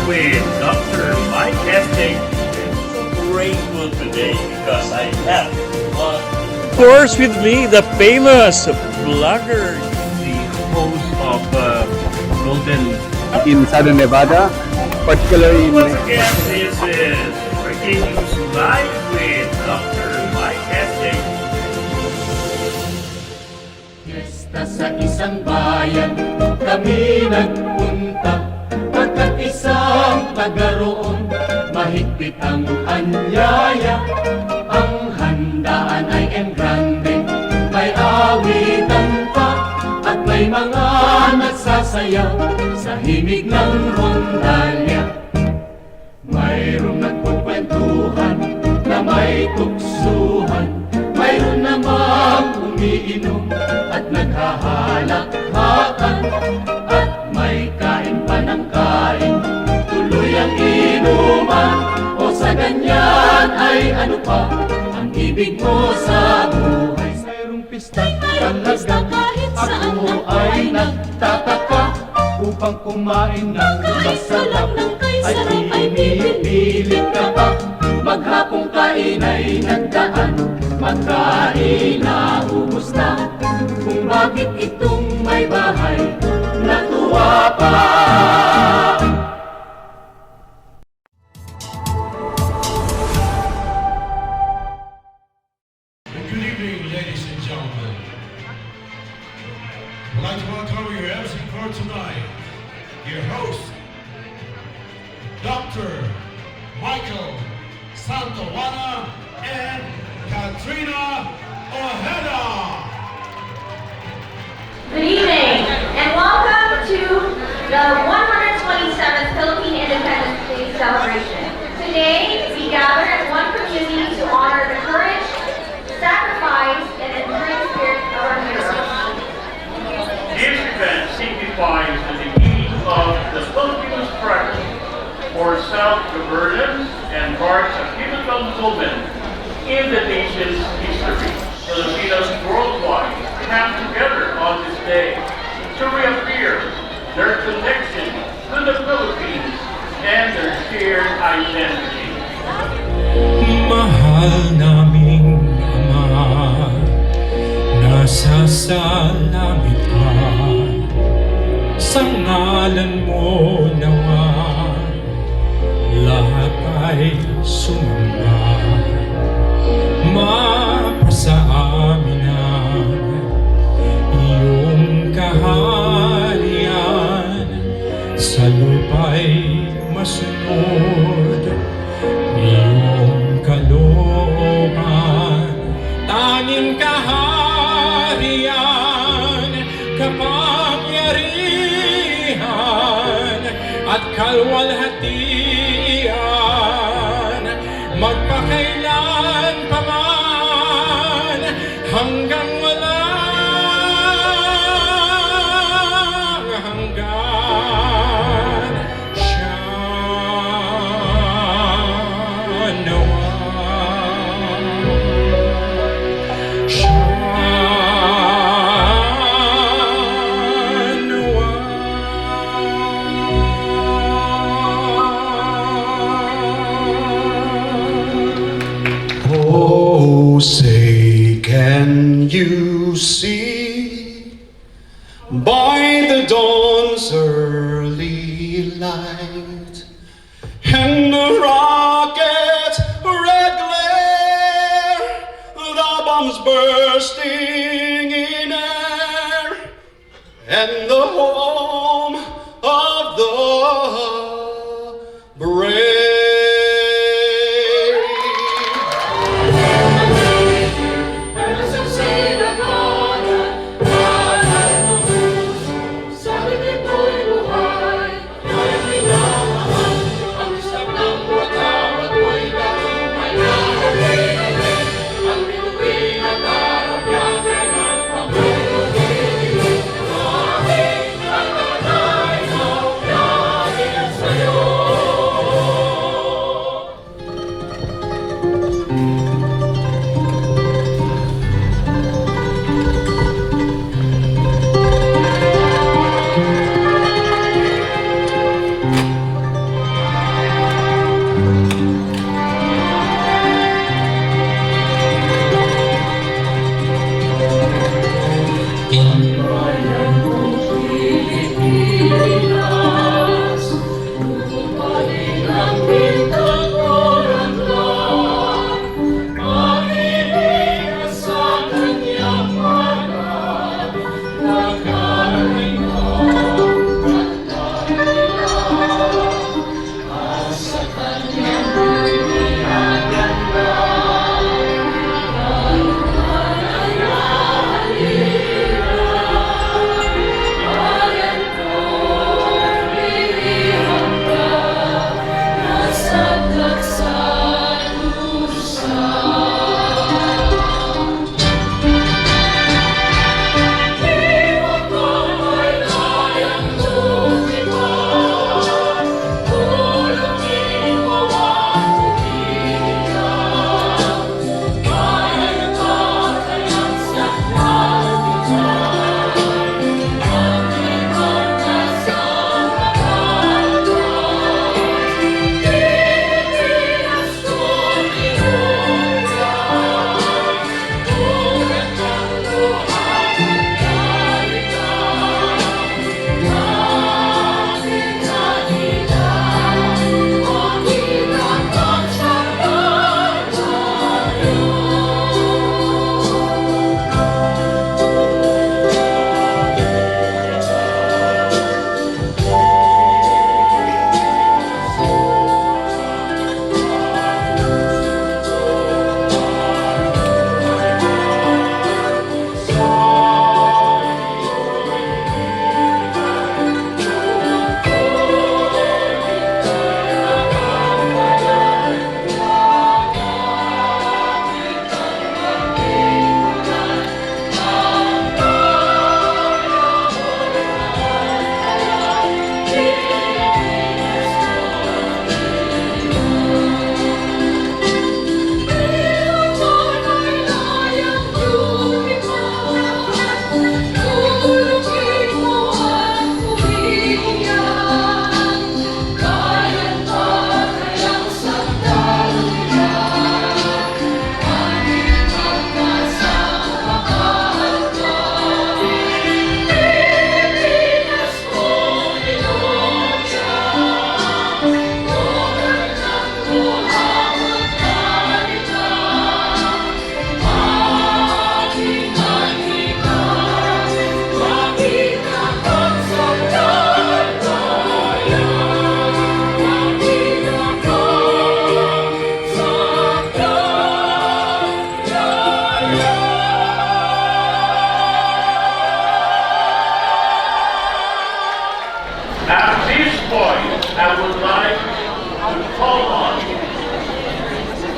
with Dr. MikeSJ. I'm so grateful today because I have, of course, with me the famous blogger, the host of Golden in Southern Nevada, particularly in once again, this is Breaking News Live with Dr. MikeSJ. Fiesta sa isang bayan, kami nagpunta. Pagkat isang taga roon, mahigpit ang anyaya. Ang handaan ay engrande, may awitan pa, at may mga nagsasayaw sa himig ng rondalya. Mayroong nagkukwentuhan na may tuksuhan, mayroon namang umiinom at naghahalakhakan, at may kain pa ng kain, tuloy ang inuman. O sa ganyan ay ano pa ang ibig mo sa buhay? Mayroong pista talagang ako ay nagtataka, upang kumain ng masarap ay pinipilit ka pa. Maghapong kain ay nagdaan, magkain na ubos na, kung bakit itong may bahay natuwa pa. Good evening, ladies and gentlemen. I'd like to welcome your MC for tonight, your host, Dr. Michael Santawana and Katrina Ojeda. Good evening, and welcome to the 127th Philippine Independence Day celebration. Today, we gather as one community to honor the courage, sacrifice, and enduring spirit of our heroes. This event signifies the beginning of the Filipino struggle for self-governance and marks a pivotal moment in the nation's history. Filipinos worldwide come together on this day to reaffirm their connection to the Philippines and their shared identity. Mahal naming Ama, nasa sa langit ka, sa ngalan mo nawa, lahat ay sumamba. Mapasa amin ang iyong kaharian, sa lupa'y masunod iyong kalooban. Tanging kaharian, kapangyarihan at kalwalhatian, magpakailan pa man hanggang walang hanggan. Siya nawa, siya nawa. Oh, say, can you see by the dawn's early light and the rocket's red glare, the bombs bursting in air, and the home of the brave?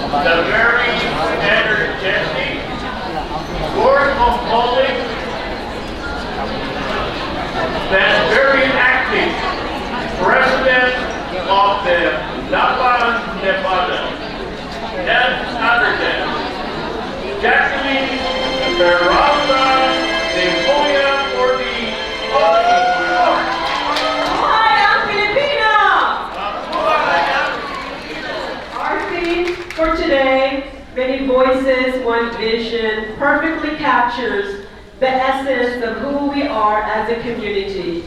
the very energetic, word composing, and very active president of the Napa, Nevada, and other than Jacqueline Peralta de Moya for the opening remarks. Our theme for today, Many Voices, One Vision, perfectly captures the essence of who we are as a community.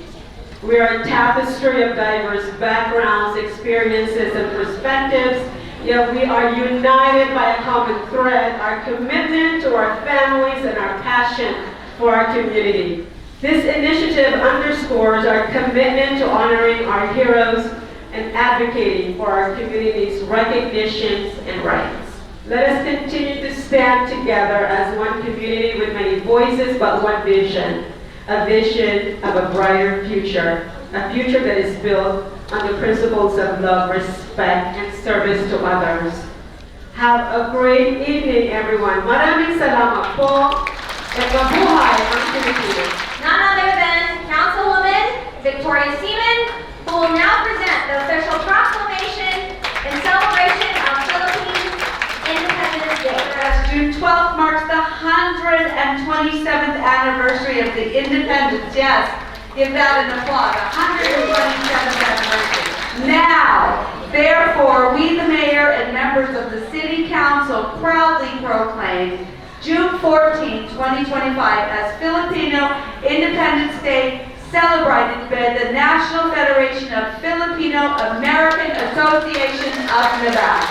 We are a tapestry of diverse backgrounds, experiences, and perspectives, yet we are united by a common thread, our commitment to our families and our passion for our community. This initiative underscores our commitment to honoring our heroes and advocating for our community's recognitions and rights. Let us continue to stand together as one community with many voices but one vision, a vision of a brighter future, a future that is built on the principles of love, respect, and service to others. Have a great evening, everyone. Maraming salamat po. At mabuhay ang Pilipinas. None other than Councilwoman Victoria Seaman, who will now present the official proclamation in celebration of Philippines Independence Day. As June 12th marks the 127th anniversary of the independence. Yes, give that an applause. 127th anniversary. Now, therefore, we, the mayor and members of the city council, proudly proclaim June 14, 2025 as Filipino Independence Day, celebrated by the National Federation of Filipino American Association of Nevada.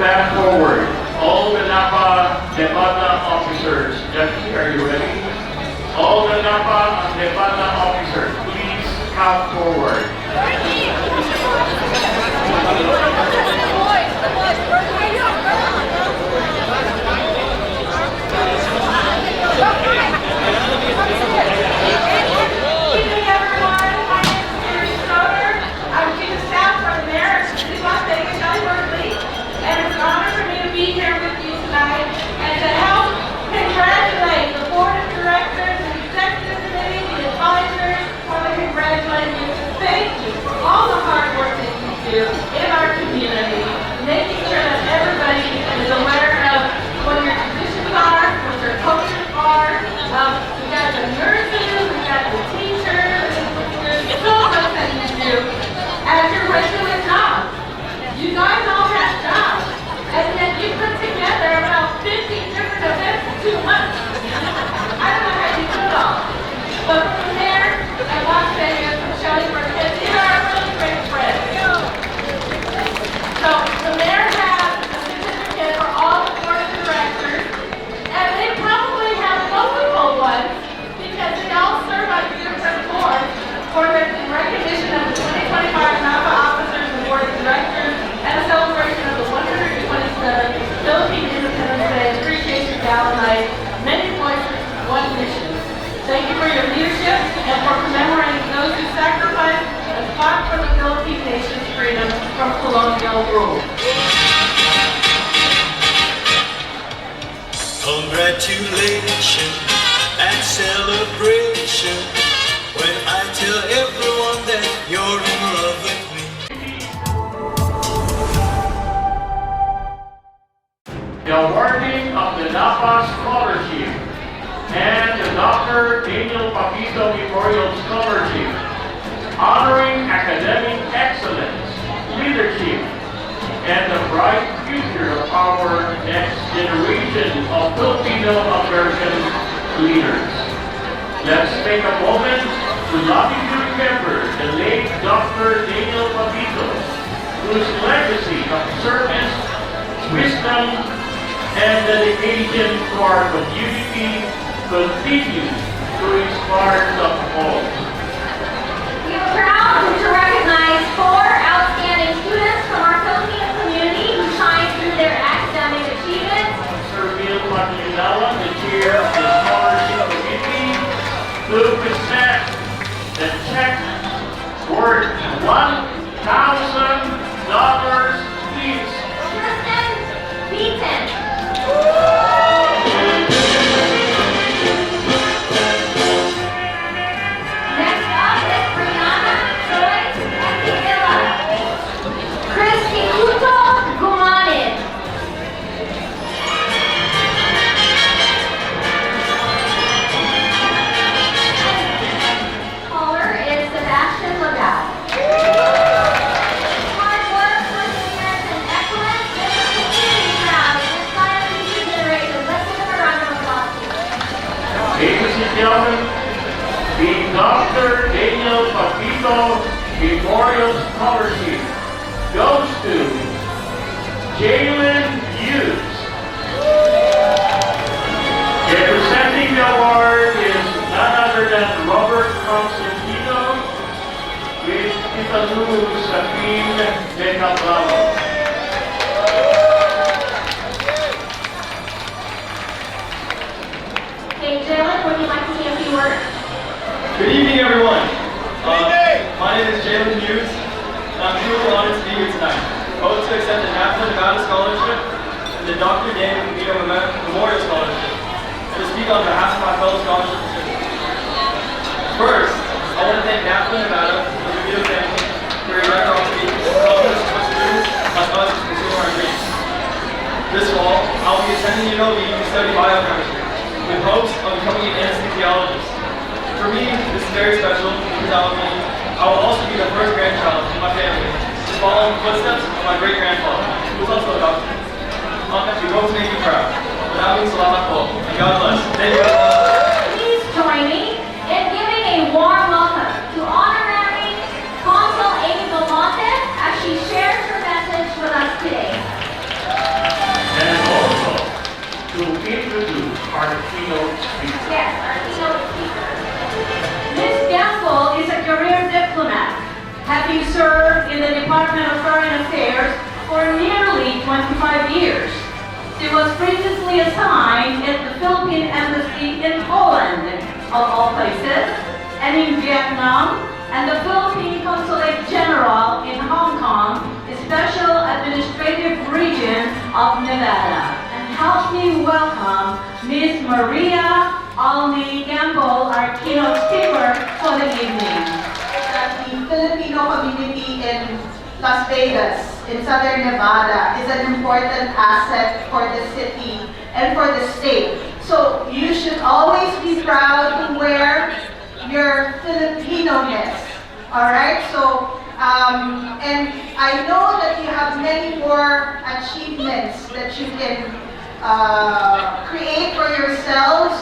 Fast forward. All the Napa Nevada officers. Jackie, are you ready? All the Napa Nevada officers, please come forward. In our community, making sure that everybody is aware of what your positions are, what your coaches are. We've got the nurses, we've got the teachers. There's so much that you do as your regular job. You guys all have jobs, and yet you put together about 50 different events in 2 months. I don't know how you do it all. But from there, and Las Vegas, from Shelley Burkett, these are our really great friends. So the mayor has a certificate for all the board of directors, and they probably have multiple ones because they all serve on different boards for the recognition of the 2025 Napa officers and board of directors and a celebration of the 127th Philippine Independence Day Appreciation Gala Night, Many Voices, One Mission. Thank you for your leadership and for commemorating those who sacrificed and fought for the Philippine nation's freedom from colonial rule. Congratulations and celebration when I tell everyone that you're in love with me. The awarding of the Napa Scholarship and the Dr. Daniel Papito Memorial Scholarship, honoring academic excellence, leadership, and the bright future of our next generation of Filipino-American leaders. Let's take a moment to lovingly remember the late Dr. Daniel Papito, whose legacy of service, wisdom, and dedication to our community continues to inspire us all. We are proud to recognize 4 outstanding students from our Filipino community who shine through their academic achievements. Sir Bill Pagililawan, the chair of the Scholarship Committee, to present the check worth $1,000 each. Tristan Beaton. Next up is Brianna Joyce Equivilla. Christy Kuto Gumanin. Caller is Sebastian Lagal. Hard work, perseverance, and excellence make us community proud and inspire future generations. Let's give them a round of applause. Ladies and gentlemen, the Dr. Daniel Papito Memorial Scholarship goes to Jalen Hughes. Representing the award is none other than Robert Constantino with Italu Sabine Becabravo. Okay, Jalen, would you like to say a few words? Good evening, everyone. My name is Jalen Hughes, and I'm truly honored to be here tonight. Both to accept the Napa Nevada Scholarship and the Dr. Daniel Papito Memorial Scholarship, and to speak on behalf of my fellow scholarship recipients. First, I want to thank Napa Nevada and the Papito family for your generosity in helping us support students like us to pursue our dreams. This fall, I'll be attending UNLV to study biochemistry, with hopes of becoming an anesthesiologist. For me, this is very special because I will also be the first grandchild in my family to follow in the footsteps of my great-grandfather, who was also a doctor. We both make you proud. Maraming salamat po, and God bless. Thank you. Please join me in giving a warm welcome to Honorary Consul Amy Belmonte as she shares her message with us today. in the Department of Foreign Affairs for nearly 25 years. She was previously assigned at the Philippine Embassy in Poland, of all places, and in Vietnam, and the Philippine Consulate General in Hong Kong, the Special Administrative Region of Nevada. And help me welcome Ms. Maria Alni Gamble, our keynote speaker for the evening. That the Filipino community in Las Vegas, in Southern Nevada, is an important asset for the city and for the state. So you should always be proud to wear your Filipino-ness. Alright, so, and I know that you have many more achievements that you can create for yourselves,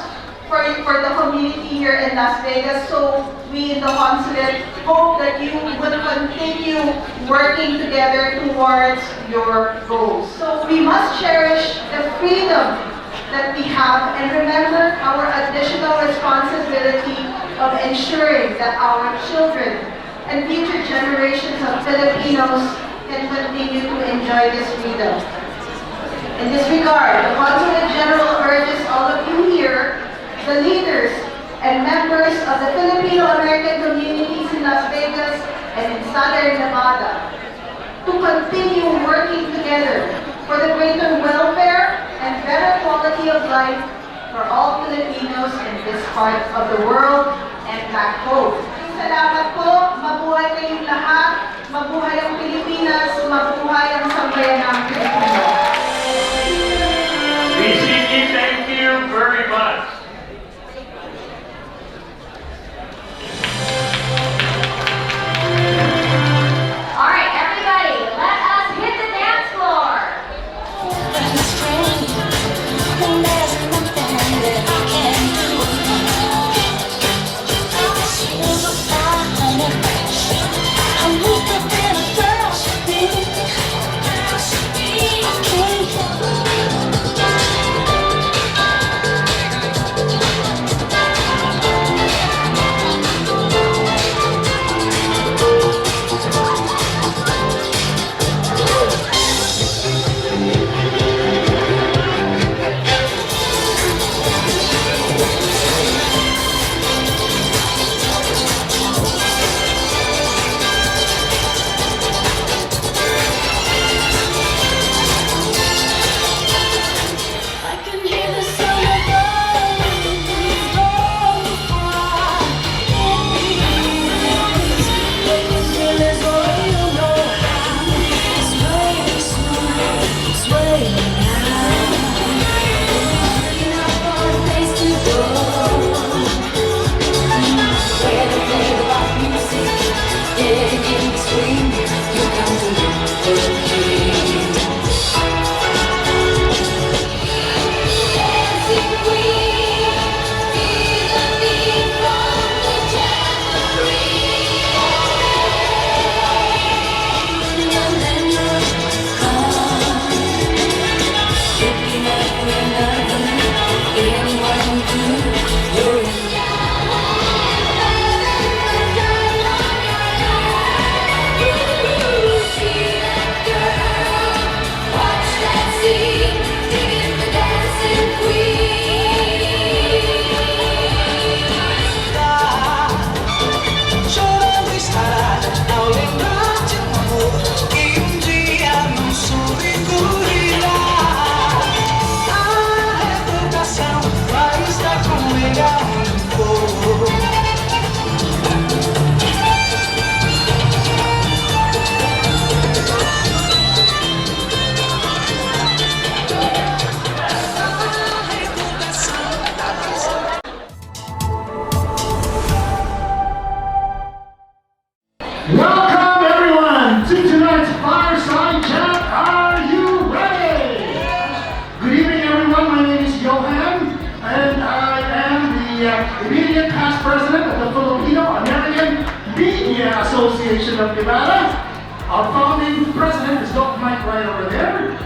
for the community here in Las Vegas. So we in the consulate hope that you will continue working together towards your goals. So we must cherish the freedom that we have and remember our additional responsibility of ensuring that our children and future generations of Filipinos can continue to enjoy this freedom. In this regard, the Consulate General urges all of you here, the leaders and members of the Filipino-American communities in Las Vegas and in Southern Nevada to continue working together for the greater welfare and better quality of life for all Filipinos in this part of the world and back home. Salamat po, mabuhay kayong lahat, mabuhay ang Pilipinas, mabuhay ang sambayanang Pilipino. BCG, thank you very much. All right, everybody, let us hit the dance floor. Welcome everyone to tonight's Fireside Chat. Are you ready? Good evening everyone, my name is Johan and I am the immediate past president of the Filipino-American Media Association of Nevada. Our founding president is Dr. Mike right over there.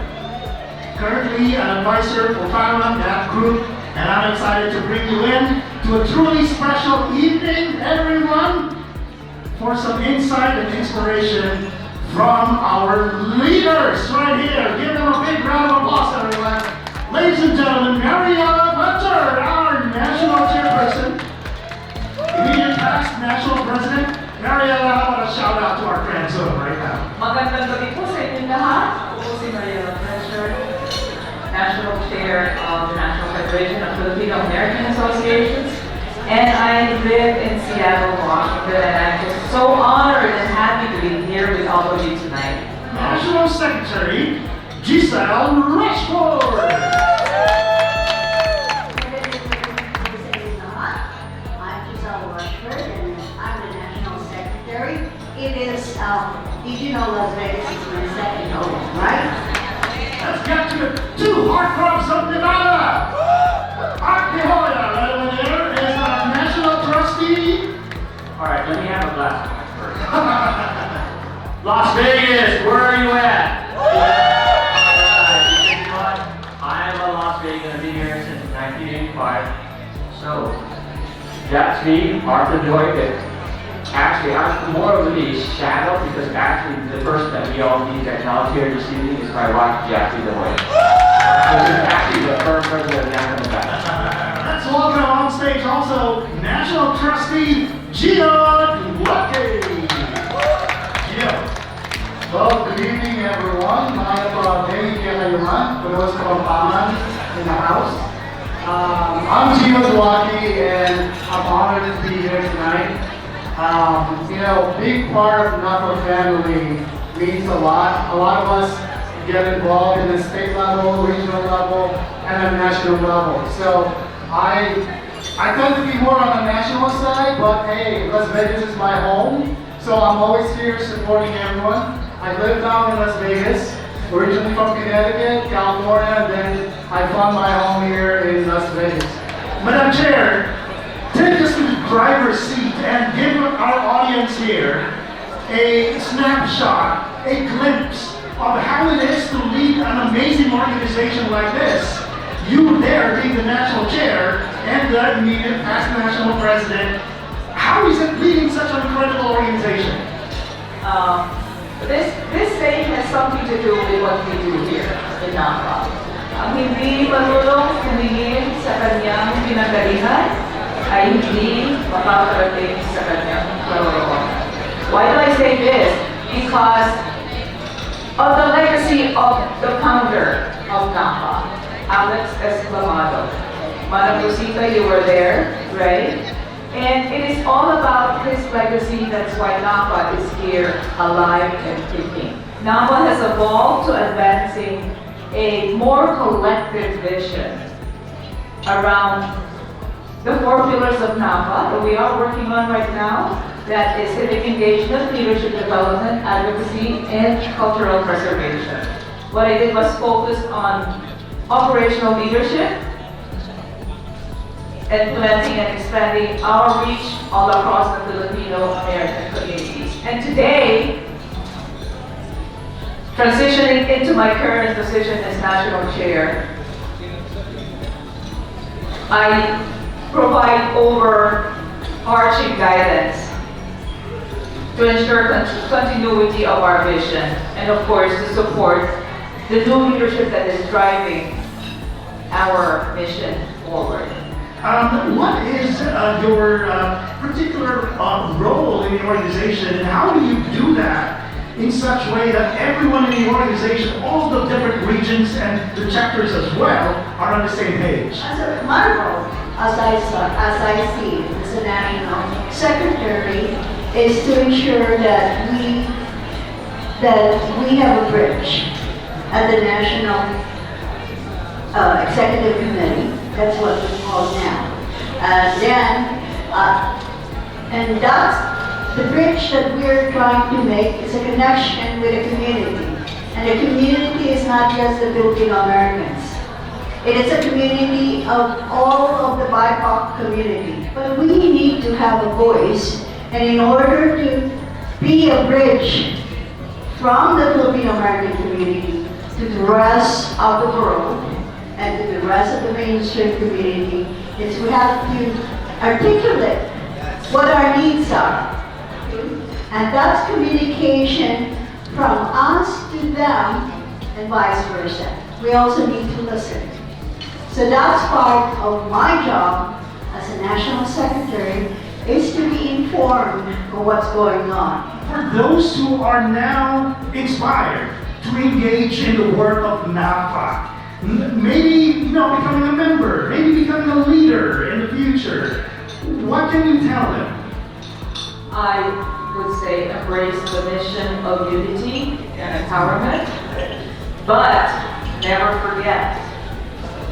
Currently an advisor for Paramount that group, and I'm excited to bring you in to a truly special evening everyone, for some insight and inspiration from our leaders right here. Give them a big round of applause, everyone. Ladies and gentlemen, Mariella Butcher, our national chairperson, immediate past national president. Mariella, how about a shout out to our grandson right now? Magandang gabi po sa inyong lahat. Ako po si Mariela Butcher, National Chair of the National Federation of Filipino American Associations. And I live in Seattle, Washington, and I'm just so honored and happy to be here with all of you tonight. National Secretary Giselle Rushford. I'm Giselle Rushford, and I'm the National Secretary. It is, did you know Las Vegas is my second home, right? Let's get to the two heartthrobs of Nevada. Art Pijoya, right over there, is our national trustee. All right, let me have a glass of wine first. Las Vegas, where are you at? You know what? I am a Las Vegas. I've been here since 1985. So, that's me, Arthur Joy. Actually, I'm more of a shadow because actually the person that we all need to acknowledge here this evening is my wife, Jackie DeWay. This is actually the first president of National Nevada. Let's welcome on stage also National Trustee Gio Lucky. Gio. Well, good evening everyone. Thank you everyone for those Kapampangan in the house. I'm Gio Lucky and I'm honored to be here tonight. Being part of the NAPA family means a lot. A lot of us get involved in the state level, regional level, and the national level. So I tend to be more on the national side, but hey, Las Vegas is my home. So I'm always here supporting everyone. I live down in Las Vegas, originally from Connecticut, California, and then I found my home here in Las Vegas. Madam Chair, take us to the driver's seat and give our audience here a snapshot, a glimpse of how it is to lead an amazing organization like this. You there being the national chair and the immediate past national president. How is it leading such an incredible organization? This stage has something to do with what we do here in NAPA. Ang hindi marunong tumingin sa kanyang pinanggalingan ay hindi makakarating sa kanyang kalooban. Why do I say this? Because of the legacy of the founder of NAPA, Alex Esclamado. Madam Rosita, you were there, right? And it is all about his legacy. That's why NAPA is here, alive and kicking. NAPA has evolved to advancing a more collective vision around the 4 pillars of NAPA that we are working on right now. That is civic engagement, leadership development, advocacy, and cultural preservation. What I did was focus on operational leadership, implementing and expanding our reach all across the Filipino American communities. And today, transitioning into my current position as national chair, I provide overarching guidance to ensure continuity of our vision and of course to support the new leadership that is driving our mission forward. What is your particular role in the organization, and how do you do that in such a way that everyone in the organization, all the different regions and the chapters as well, are on the same page? My role, as I see it, as a national secretary, is to ensure that we have a bridge at the national executive committee. That's what we call now. And that's the bridge that we're trying to make is a connection with the community. And the community is not just the Filipino Americans. It is a community of all of the BIPOC community. But we need to have a voice, and in order to be a bridge from the Filipino American community to the rest of the world and to the rest of the mainstream community, is we have to articulate what our needs are. And that's communication from us to them and vice versa. We also need to listen. So that's part of my job as a national secretary, is to be informed of what's going on. For those who are now inspired to engage in the work of NAFA, maybe becoming a member, maybe becoming a leader in the future, what can you tell them? I would say embrace the mission of unity and empowerment, but never forget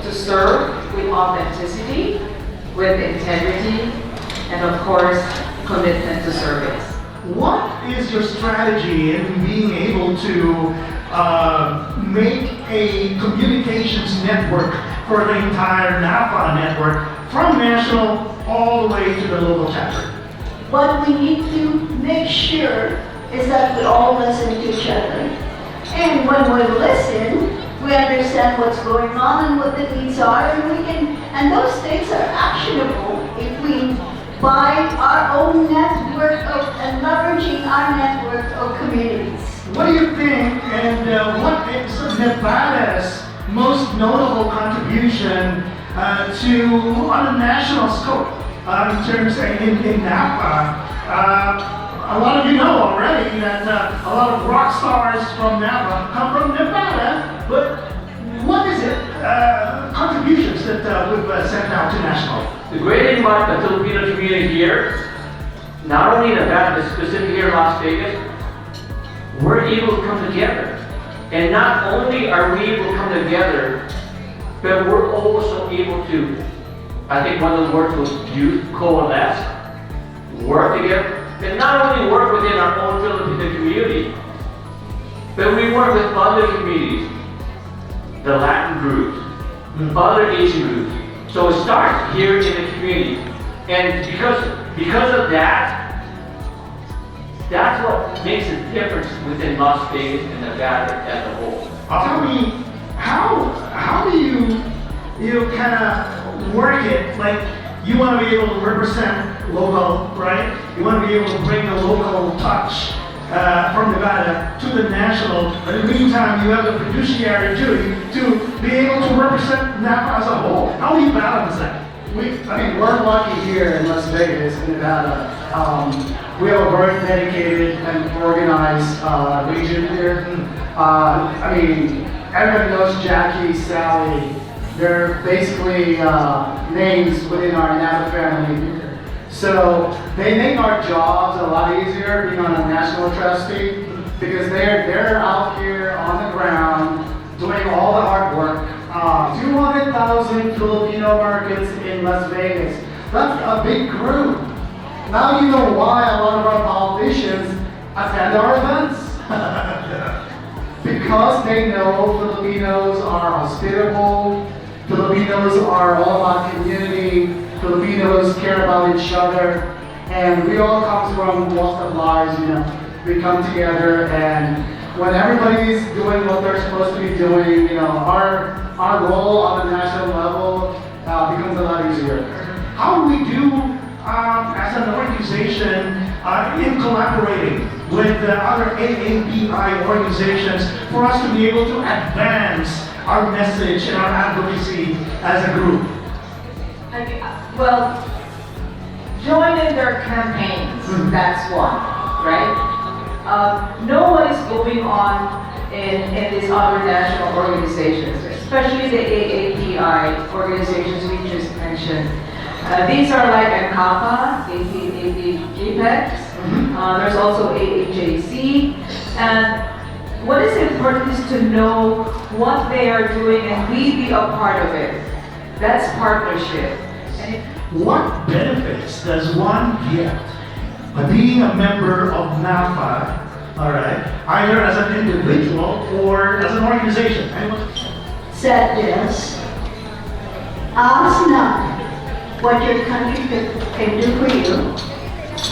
to serve with authenticity, with integrity, and of course, commitment to service. What is your strategy in being able to make a communications network for the entire NAFA network from national all the way to the local chapter? What we need to make sure is that we all listen to each other. And when we listen, we understand what's going on and what the needs are, and those things are actionable if we by our own network and leveraging our network of communities. What do you think, and what is Nevada's most notable contribution on a national scope in terms in NAFA? A lot of you know already that a lot of rock stars from NAFA come from Nevada, but what is it? Contributions that we've sent out to national? The great thing about the Filipino community here, not only in Nevada, but specifically here in Las Vegas, we're able to come together. And not only are we able to come together, but we're also able to, I think one of the words was used, coalesce, work together, and not only work within our own Filipino community, but we work with other communities, the Latin groups, other Asian groups. So it starts here in the community. And because of that, that's what makes a difference within Las Vegas and Nevada as a whole. Tell me, how do you kind of work it? Like, you want to be able to represent local, right? You want to be able to bring the local touch from Nevada to the national. But in the meantime, you have the fiduciary duty to be able to represent NAFA as a whole. How do you balance that? We're lucky here in Las Vegas, in Nevada. We have a very dedicated and organized region here. Everybody knows Jackie, Sally. They're basically names within our NAFA family. So they make our jobs a lot easier being on a national trustee because they're out here on the ground doing all the hard work. 200,000 Filipino Americans in Las Vegas. That's a big group. Now you know why a lot of our politicians attend our events. Because they know Filipinos are hospitable, Filipinos are all about community, Filipinos care about each other, and we all come from walks of lives, we come together, and when everybody's doing what they're supposed to be doing, our role on the national level becomes a lot easier. How do we do as an organization in collaborating with other AAPI organizations for us to be able to advance our message and our advocacy as a group? Well, join in their campaigns, that's one, right? Know what is going on in these other national organizations, especially the AAPI organizations we just mentioned. These are like ANCAPA, APEX, there's also AAJC, and what is important is to know what they are doing and we be a part of it. That's partnership. What benefits does one get by being a member of NAFA, all right, either as an individual or as an organization? Said this, ask not what your country can do for you,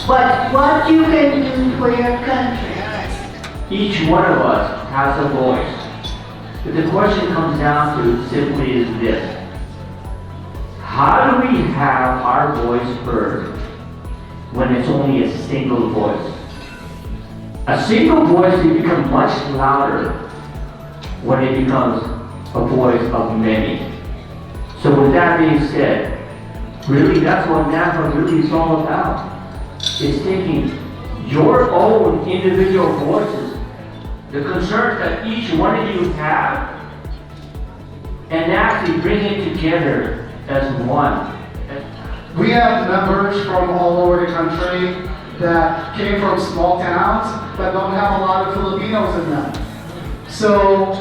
but what you can do for your country. Each one of us has a voice. But the question comes down to simply is this. How do we have our voice heard when it's only a single voice? A single voice will become much louder when it becomes a voice of many. So with that being said, really that's what NAFA really is all about. It's taking your own individual voices, the concerns that each one of you have, and actually bring it together as one. We have members from all over the country that came from small towns that don't have a lot of Filipinos in them. So,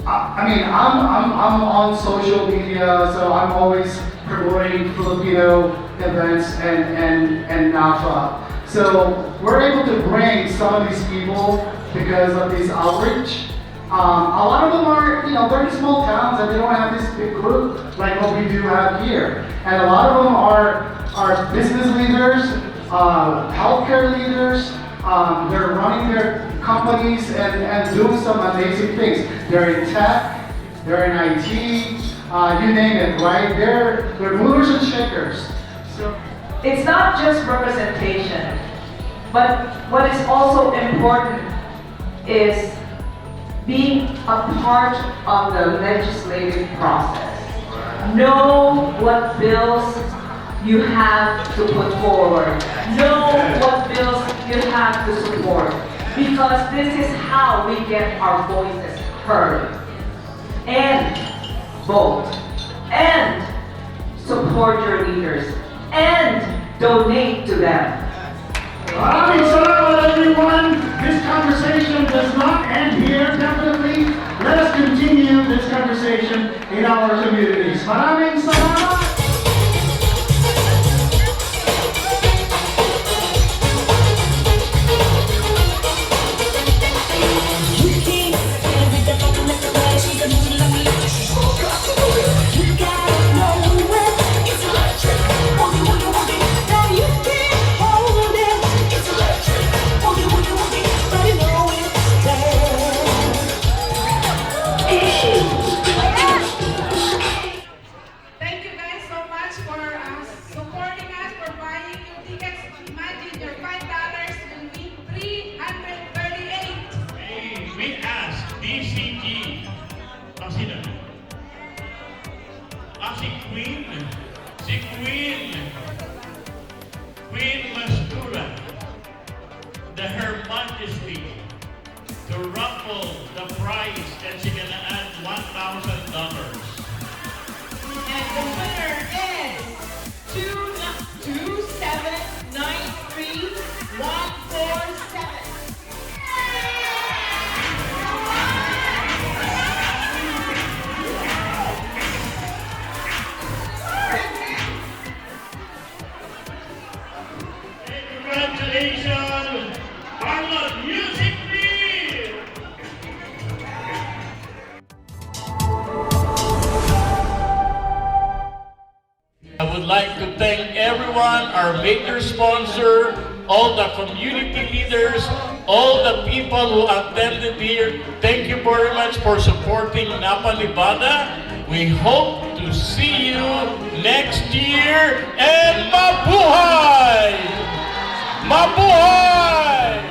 I mean, I'm on social media, so I'm always promoting Filipino events and NAFA. So we're able to bring some of these people because of this outreach. A lot of them are, very small towns and they don't have this big group like what we do have here. And a lot of them are business leaders, healthcare leaders. They're running their companies and doing some amazing things. They're in tech, they're in IT, you name it, right? They're movers and shakers. So It's not just representation, but what is also important is being a part of the legislative process. Know what bills you have to put forward. Know what bills you have to support. Because this is how we get our voices heard. And vote. And support your leaders. And donate to them. Maraming salamat, everyone. This conversation does not end here. Definitely, let us continue this conversation in our communities. Maraming salamat. Queen Mastura, Her Majesty, to ruffle the prize, and she's gonna add $1,000. And the winner is 2793147. Congratulations, Carla Music Lead! I would like to thank everyone, our major sponsor, all the community leaders, all the people who attended here. Thank you very much for supporting Napa, Nevada. We hope to see you next year, and mabuhay! Mabuhay!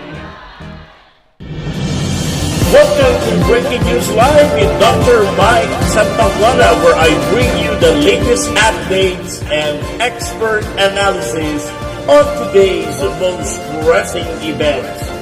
Welcome to Breaking News Live with Dr. Mike Santawana, where I bring you the latest updates and expert analysis of today's most pressing events.